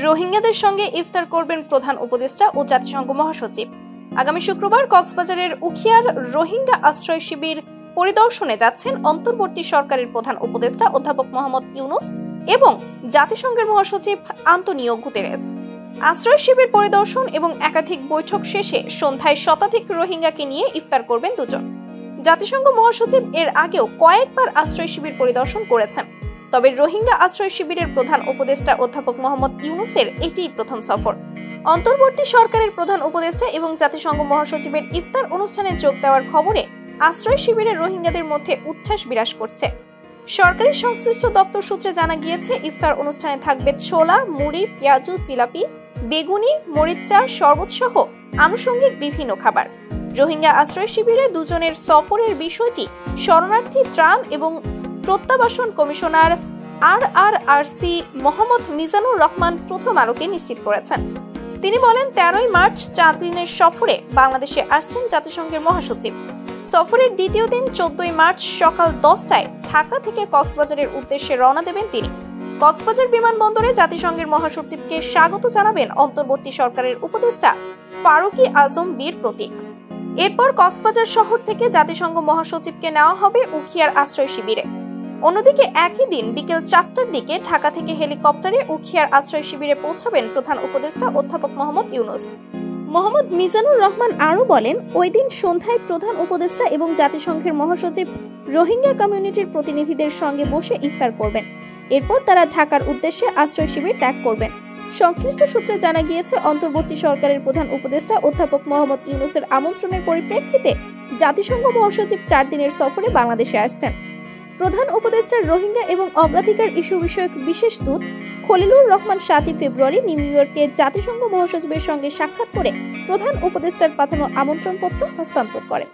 রোহিঙ্গাদের সঙ্গে ইফতার করবেন প্রধান উপদেষ্টা ও জাতিসংঘ মহাসচিব। আগামী শুক্রবার কক্সবাজারের উখিয়ার রোহিঙ্গা আশ্রয় শিবির পরিদর্শনে যাচ্ছেন অন্তর্বর্তী সরকারের প্রধান উপদেষ্টা অধ্যাপক মোহাম্মদ ইউনুস এবং জাতিসংঘের মহাসচিব আন্তোনিও গুতেরেস। আশ্রয় শিবির পরিদর্শন এবং একাধিক বৈঠক শেষে সন্ধ্যায় শতাধিক রোহিঙ্গাকে নিয়ে ইফতার করবেন দুজন। জাতিসংঘ মহাসচিব এর আগেও কয়েকবার আশ্রয় শিবির পরিদর্শন করেছেন, তবে রোহিঙ্গা আশ্রয় শিবিরের প্রধান উপদেষ্টা অধ্যাপক মোহাম্মদ ইউনুসের এটিই প্রথম সফর। অন্তর্বর্তী সরকারের প্রধান উপদেষ্টা এবং জাতিসংঘ মহাসচিবের ইফতার অনুষ্ঠানে যোগ দেওয়ার খবরে আশ্রয় শিবিরের রোহিঙ্গাদের মধ্যে উচ্ছ্বাস বিরাজ করছে। সরকারি সংশ্লিষ্ট দপ্তর সূত্রে জানা গিয়েছে, ইফতার অনুষ্ঠানে থাকবে ছোলা, মুড়ি, পেঁয়াজু, জিলাপি, বেগুনি, মরিচ চা, শরবত সহ আনুষঙ্গিক বিভিন্ন খাবার। রোহিঙ্গা আশ্রয় শিবিরে দুজনের সফরের বিষয়টি শরণার্থী ত্রাণ এবং প্রত্যাবাসন কমিশনার RRRC মোহাম্মদ মিজানুর রহমান প্রথম আলোকে নিশ্চিত করেছেন। তিনি বলেন, 13ই মার্চ 4 দিনের সফরে বাংলাদেশে আসছেন জাতিসংঘের মহাসচিব। সফরের দ্বিতীয় দিন 14ই মার্চ সকাল 10টায় ঢাকা থেকে কক্সবাজারের উদ্দেশ্যে রওনা দেবেন তিনি। কক্সবাজার বিমানবন্দরে জাতিসংঘের মহাসচিবকে স্বাগত জানাবেন অন্তর্বর্তী সরকারের উপদেষ্টা ফারুকী আজম বীর প্রতীক। এরপর কক্সবাজার শহর থেকে জাতিসংঘ মহাসচিবকে নেওয়া হবে উখিয়ার আশ্রয় শিবিরে। অন্যদিকে একই দিন বিকেল 4টার দিকে ঢাকা থেকে হেলিকপ্টারে উখিয়ার আশ্রয় শিবিরে পৌঁছাবেন প্রধান উপদেষ্টা অধ্যাপক মোহাম্মদ ইউনুস। মোহাম্মদ মিজানুর রহমান আরও বলেন, ওই দিন সন্ধ্যায় প্রধান উপদেষ্টা এবং জাতিসংঘের মহাসচিব রোহিঙ্গা কমিউনিটির প্রতিনিধিদের সঙ্গে বসে ইফতার করবেন। এরপর তারা ঢাকার উদ্দেশ্যে আশ্রয় শিবির ত্যাগ করবেন। সংশ্লিষ্ট সূত্রে জানা গিয়েছে, অন্তর্বর্তী সরকারের প্রধান উপদেষ্টা অধ্যাপক মোহাম্মদ ইউনুসের আমন্ত্রণের পরিপ্রেক্ষিতে জাতিসংঘ মহাসচিব 4 দিনের সফরে বাংলাদেশে আসছেন। প্রধান উপদেষ্টার রোহিঙ্গা এবং অগ্রাধিকার ইস্যু বিষয়ক বিশেষ দূত খলিলুর রহমান 7 ফেব্রুয়ারি নিউ ইয়র্কে জাতিসংঘ মহাসচিবের সঙ্গে সাক্ষাৎ করে প্রধান উপদেষ্টার পাঠানো আমন্ত্রণপত্র হস্তান্তর করেন।